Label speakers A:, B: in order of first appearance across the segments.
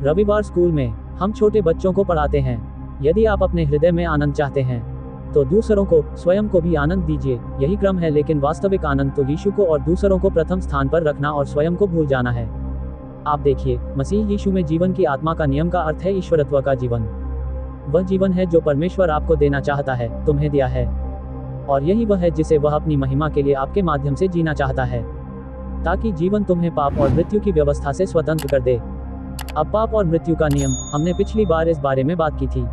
A: रविवार स्कूल में हम छोटे बच्चों को पढ़ाते हैं, यदि आप अपने हृदय में आनंद चाहते हैं तो दूसरों को, स्वयं को भी आनंद दीजिए। यही क्रम है, लेकिन वास्तविक आनंद तो यीशु को और दूसरों को प्रथम स्थान पर रखना और स्वयं को भूल जाना है। आप देखिए, मसीह यीशु में जीवन की आत्मा का नियम का अर्थ है ईश्वरत्व का जीवन। वह जीवन है जो परमेश्वर आपको देना चाहता है, तुम्हें दिया है, और यही वह है जिसे वह अपनी महिमा के लिए आपके माध्यम से जीना चाहता है, ताकि जीवन तुम्हें पाप और मृत्यु की व्यवस्था से स्वतंत्र कर दे। अब पाप और मृत्यु का नियम, हमने पिछली बार इस बारे में बात की थी।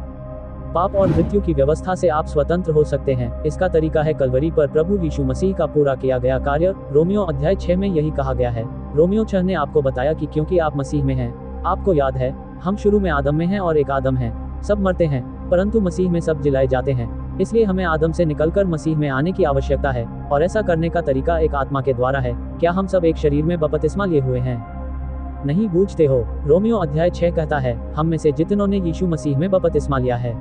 A: पाप और मृत्यु की व्यवस्था से आप स्वतंत्र हो सकते हैं। इसका तरीका है कलवरी पर प्रभु यीशु मसीह का पूरा किया गया कार्य। रोमियो अध्याय 6 में यही कहा गया है। रोमियो 6 ने आपको बताया कि क्योंकि आप मसीह में हैं, आपको याद है, हम शुरू में आदम में हैं और एक आदम है। सब मरते हैं, परंतु मसीह में सब जिलाए जाते हैं। इसलिए हमें आदम से निकलकर मसीह में आने की आवश्यकता है, और ऐसा करने का तरीका एक आत्मा के द्वारा है। क्या हम सब एक शरीर में बपतिस्मा लिए हुए हैं? नहीं बूझते हो? रोमियो अध्याय 6 कहता है, हम में से जितनों ने यीशु मसीह में बपतिस्मा लिया है,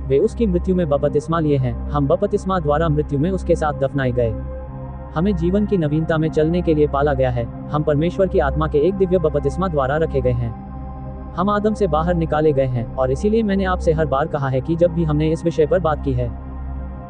A: वे उसकी मृत्यु में बपतिस्मा लिए हैं। हम बपतिस्मा द्वारा मृत्यु में उसके साथ दफनाए गए। हमें जीवन की नवीनता में चलने के लिए पाला गया है। हम परमेश्वर की आत्मा के एक दिव्य बपतिस्मा द्वारा रखे गए हैं। हम आदम से बाहर निकाले गए हैं, और इसीलिए मैंने आपसे हर बार कहा है कि जब भी हमने इस विषय पर बात की है,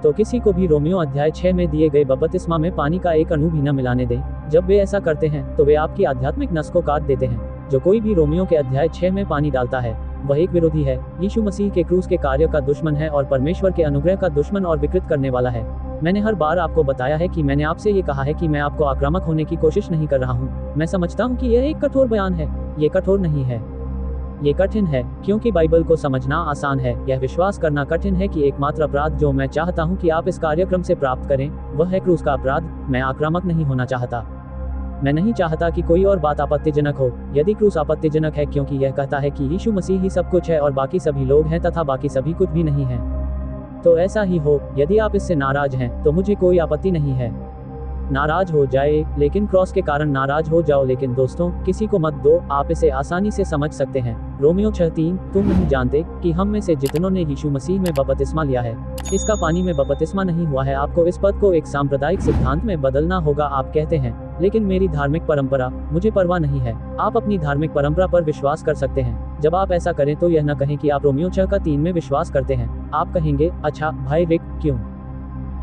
A: तो किसी को भी रोमियो अध्याय 6 में दिए गए बपतिस्मा में पानी का एक अणु भी न मिलाने दें। जब वे ऐसा करते हैं तो वे आपकी आध्यात्मिक नस को काट देते हैं। जो कोई भी रोमियो के अध्याय 6 में पानी डालता है, वह एक विरोधी है, यीशु मसीह के क्रूस के कार्य का दुश्मन है और परमेश्वर के अनुग्रह का दुश्मन और विकृत करने वाला है। मैंने हर बार आपको बताया है कि मैंने आपसे ये कहा है कि मैं आपको आक्रामक होने की कोशिश नहीं कर रहा हूँ। मैं समझता हूँ कि यह एक कठोर बयान है। ये कठोर नहीं है, ये कठिन है, क्योंकि बाइबल को समझना आसान है। यह विश्वास करना कठिन है कि एकमात्र अपराध जो मैं चाहता हूँ कि आप इस कार्यक्रम से प्राप्त करें, वह है क्रूस का अपराध। मैं आक्रामक नहीं होना चाहता। मैं नहीं चाहता कि कोई और बात आपत्तिजनक हो। यदि क्रूस आपत्तिजनक है क्योंकि यह कहता है कि यीशु मसीह ही सब कुछ है और बाकी सभी लोग हैं तथा बाकी सभी कुछ भी नहीं है, तो ऐसा ही हो। यदि आप इससे नाराज हैं तो मुझे कोई आपत्ति नहीं है। नाराज हो जाए, लेकिन क्रॉस के कारण नाराज हो जाओ, लेकिन दोस्तों, किसी को मत दो। आप इसे आसानी से समझ सकते हैं। रोमियो 6:3, तुम नहीं जानते कि हम में से जितनों ने यीशु मसीह में बपतिस्मा लिया है, इसका पानी में बपतिस्मा नहीं हुआ है। आपको इस पद को एक सांप्रदायिक सिद्धांत में बदलना होगा। आप कहते हैं, लेकिन मेरी धार्मिक परंपरा, मुझे परवाह नहीं है। आप अपनी धार्मिक परंपरा पर विश्वास कर सकते हैं। जब आप ऐसा करें तो यह न कहें कि आप रोमियो 6:3 में विश्वास करते हैं। आप कहेंगे, अच्छा भाई रिक, क्यों?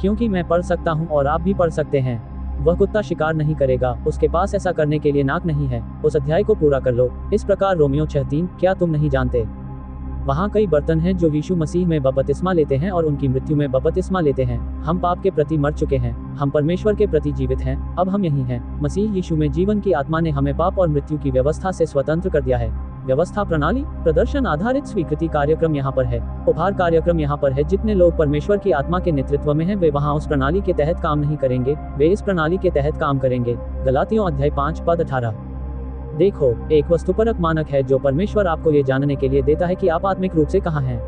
A: क्योंकि मैं पढ़ सकता हूँ और आप भी पढ़ सकते हैं। वह कुत्ता शिकार नहीं करेगा, उसके पास ऐसा करने के लिए नाक नहीं है। उस अध्याय को पूरा कर लो। इस प्रकार रोमियो 6:3, क्या तुम नहीं जानते? वहाँ कई बर्तन हैं जो यीशु मसीह में बपतिस्मा लेते हैं और उनकी मृत्यु में बपतिस्मा लेते हैं। हम पाप के प्रति मर चुके हैं, हम परमेश्वर के प्रति जीवित हैं। अब हम यही हैं। मसीह यीशु में जीवन की आत्मा ने हमें पाप और मृत्यु की व्यवस्था से स्वतंत्र कर दिया है। व्यवस्था, प्रणाली, प्रदर्शन आधारित स्वीकृति कार्यक्रम यहाँ पर है। उपहार कार्यक्रम यहाँ पर है। जितने लोग परमेश्वर की आत्मा के नेतृत्व में हैं, वे वहाँ उस प्रणाली के तहत काम नहीं करेंगे, वे इस प्रणाली के तहत काम करेंगे। गलातियों अध्याय 5 पद 18। देखो, एक वस्तुपरक मानक है जो परमेश्वर आपको ये जानने के लिए देता है कि आप आत्मिक रूप से कहाँ हैं।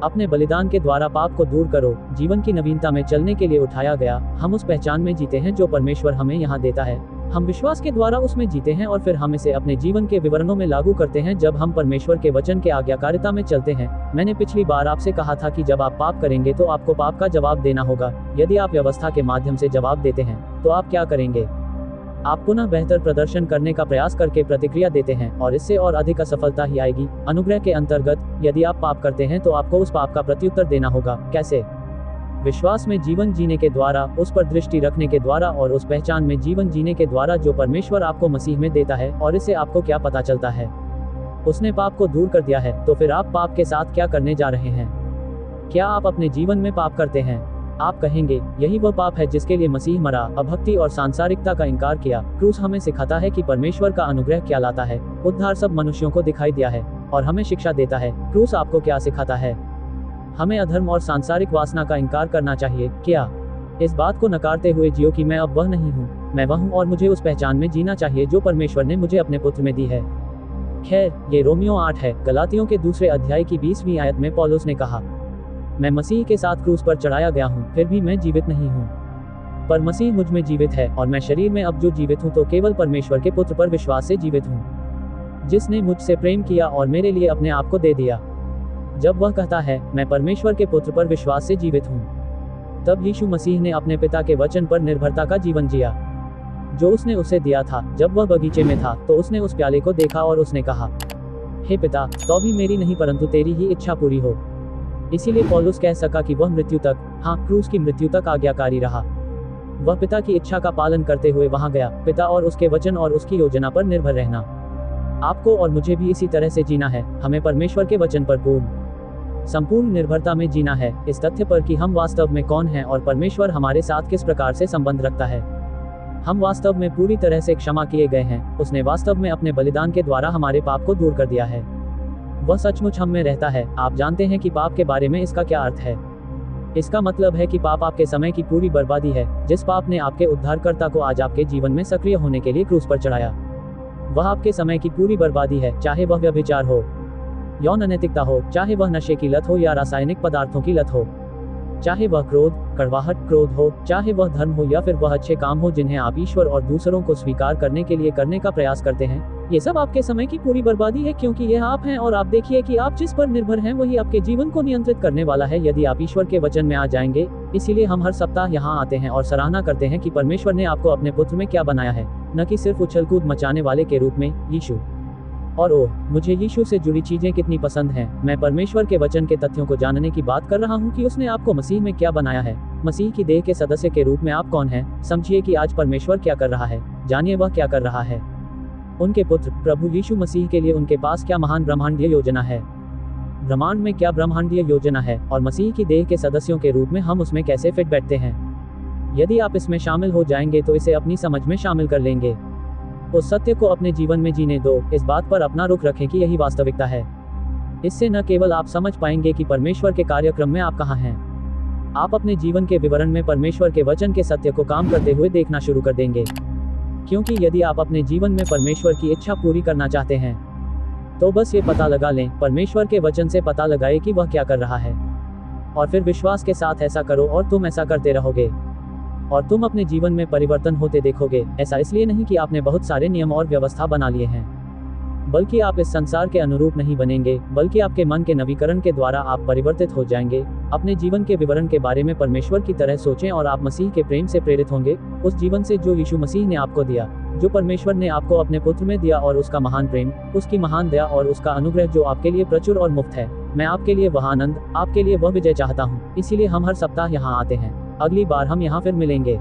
A: अपने बलिदान के द्वारा पाप को दूर करो। जीवन की नवीनता में चलने के लिए उठाया गया। हम उस पहचान में जीते हैं जो परमेश्वर हमें यहाँ देता है। हम विश्वास के द्वारा उसमें जीते हैं और फिर हम इसे अपने जीवन के विवरणों में लागू करते हैं जब हम परमेश्वर के वचन के आज्ञाकारिता में चलते हैं। मैंने पिछली बार आपसे कहा था कि जब आप पाप करेंगे तो आपको पाप का जवाब देना होगा। यदि आप व्यवस्था के माध्यम से जवाब देते हैं तो आप क्या करेंगे? आप पुनः बेहतर प्रदर्शन करने का प्रयास करके प्रतिक्रिया देते हैं, और इससे और अधिक असफलता ही आएगी। अनुग्रह के अंतर्गत, यदि आप पाप करते हैं तो आपको उस पाप का प्रत्युत्तर देना होगा। कैसे? विश्वास में जीवन जीने के द्वारा, उस पर दृष्टि रखने के द्वारा और उस पहचान में जीवन जीने के द्वारा जो परमेश्वर आपको मसीह में देता है। और इससे आपको क्या पता चलता है? उसने पाप को दूर कर दिया है। तो फिर आप पाप के साथ क्या करने जा रहे हैं? क्या आप अपने जीवन में पाप करते हैं? आप कहेंगे, यही वह पाप है जिसके लिए मसीह मरा, अभक्ति और सांसारिकता का इनकार किया। क्रूस हमें सिखाता है कि परमेश्वर का अनुग्रह क्या लाता है। उद्धार सब मनुष्यों को दिखाई दिया है और हमें शिक्षा देता है। क्रूस आपको क्या सिखाता है? हमें अधर्म और सांसारिक वासना का इनकार करना चाहिए। क्या? इस बात को नकारते हुए जियो कि मैं अब वह नहीं हूँ, मैं वह हूँ, और मुझे उस पहचान में जीना चाहिए जो परमेश्वर ने मुझे अपने पुत्र में दी है। खैर, ये रोमियो 8 है। गलातियों के दूसरे अध्याय की 20वीं आयत में पौलुस ने कहा, मैं मसीह के साथ क्रूस पर चढ़ाया गया हूँ, फिर भी मैं जीवित नहीं हूँ, पर मसीह मुझ में जीवित है, और मैं शरीर में अब जो जीवित हूँ तो केवल परमेश्वर के पुत्र पर विश्वास से जीवित हूँ, जिसने मुझसे प्रेम किया और मेरे लिए अपने आप को दे दिया। जब वह कहता है, मैं परमेश्वर के पुत्र पर विश्वास से जीवित हूँ, तब यीशु मसीह ने अपने पिता के वचन पर निर्भरता का जीवन जिया जो उसने उसे दिया था। जब वह बगीचे में था तो उसने उस प्याले को देखा और उसने कहा, हे पिता, तो भी मेरी नहीं परंतु तेरी ही इच्छा पूरी हो। इसीलिए पौलुस कह सका कि वह मृत्यु तक, हाँ क्रूस की मृत्यु तक आज्ञाकारी रहा। वह पिता की इच्छा का पालन करते हुए वहां गया, पिता और उसके वचन और उसकी योजना पर निर्भर रहना। आपको और मुझे भी इसी तरह से जीना है। हमें परमेश्वर के वचन पर संपूर्ण निर्भरता में जीना है, इस तथ्य पर कि हम वास्तव में कौन हैं और परमेश्वर हमारे साथ किस प्रकार से संबंध रखता है। हम वास्तव में पूरी तरह से क्षमा किए गए हैं। उसने वास्तव में अपने बलिदान के द्वारा हमारे पाप को दूर कर दिया है। वह सचमुच हम में रहता है। आप जानते हैं कि पाप के बारे में इसका क्या अर्थ है। इसका मतलब है कि पाप आपके समय की पूरी बर्बादी है। जिस पाप ने आपके उद्धारकर्ता को आज आपके जीवन में सक्रिय होने के लिए क्रूस पर चढ़ाया, वह आपके समय की पूरी बर्बादी है। चाहे वह व्यभिचार हो, यौन अनैतिकता हो, चाहे वह नशे की लत हो या रासायनिक पदार्थों की लत हो, चाहे वह क्रोध हो, चाहे वह धर्म हो या फिर वह अच्छे काम हो जिन्हें आप ईश्वर और दूसरों को स्वीकार करने के लिए करने का प्रयास करते हैं। ये सब आपके समय की पूरी बर्बादी है, क्योंकि यह आप हैं और आप देखिए कि आप जिस पर निर्भर हैं वही आपके जीवन को नियंत्रित करने वाला है यदि आप ईश्वर के वचन में आ जाएंगे। इसीलिए हम हर सप्ताह यहाँ आते हैं और सराहना करते हैं कि परमेश्वर ने आपको अपने पुत्र में क्या बनाया है, न कि सिर्फ उछल कूद मचाने वाले के रूप में, यीशु। और ओह, मुझे यीशु से जुड़ी चीजें कितनी पसंद हैं। मैं परमेश्वर के वचन के तथ्यों को जानने की बात कर रहा हूँ कि उसने आपको मसीह में क्या बनाया है। मसीह की देह के सदस्य के रूप में आप कौन हैं। समझिए कि आज परमेश्वर क्या कर रहा है, जानिए वह क्या कर रहा है। उनके पुत्र प्रभु यीशु मसीह के लिए उनके पास क्या महान ब्रह्मांडीय योजना है। ब्रह्मांड में क्या ब्रह्मांडीय योजना है और मसीह की देह के सदस्यों के रूप में हम उसमें कैसे फिट बैठते हैं। यदि आप इसमें शामिल हो जाएंगे तो इसे अपनी समझ में शामिल कर लेंगे। उस सत्य को अपने जीवन में जीने दो। इस बात पर अपना रुख रखें कि यही वास्तविकता है। इससे न केवल आप समझ पाएंगे कि परमेश्वर के कार्यक्रम में आप कहाँ हैं, आप अपने जीवन के विवरण में परमेश्वर के वचन के सत्य को काम करते हुए देखना शुरू कर देंगे। क्योंकि यदि आप अपने जीवन में परमेश्वर की इच्छा पूरी करना चाहते हैं तो बस ये पता लगा लें, परमेश्वर के वचन से पता लगाए कि वह क्या कर रहा है, और फिर विश्वास के साथ ऐसा करो और तुम ऐसा करते रहोगे और तुम अपने जीवन में परिवर्तन होते देखोगे। ऐसा इसलिए नहीं कि आपने बहुत सारे नियम और व्यवस्था बना लिए हैं, बल्कि आप इस संसार के अनुरूप नहीं बनेंगे, बल्कि आपके मन के नवीकरण के द्वारा आप परिवर्तित हो जाएंगे। अपने जीवन के विवरण के बारे में परमेश्वर की तरह सोचें और आप मसीह के प्रेम से प्रेरित होंगे, उस जीवन से जो यीशु मसीह ने आपको दिया, जो परमेश्वर ने आपको अपने पुत्र में दिया, और उसका महान प्रेम, उसकी महान दया और उसका अनुग्रह जो आपके लिए प्रचुर और मुफ्त है। मैं आपके लिए वह आनंद, आपके लिए वह विजय चाहता हूँ। इसीलिए हम हर सप्ताह यहाँ आते हैं। अगली बार हम यहाँ फिर मिलेंगे।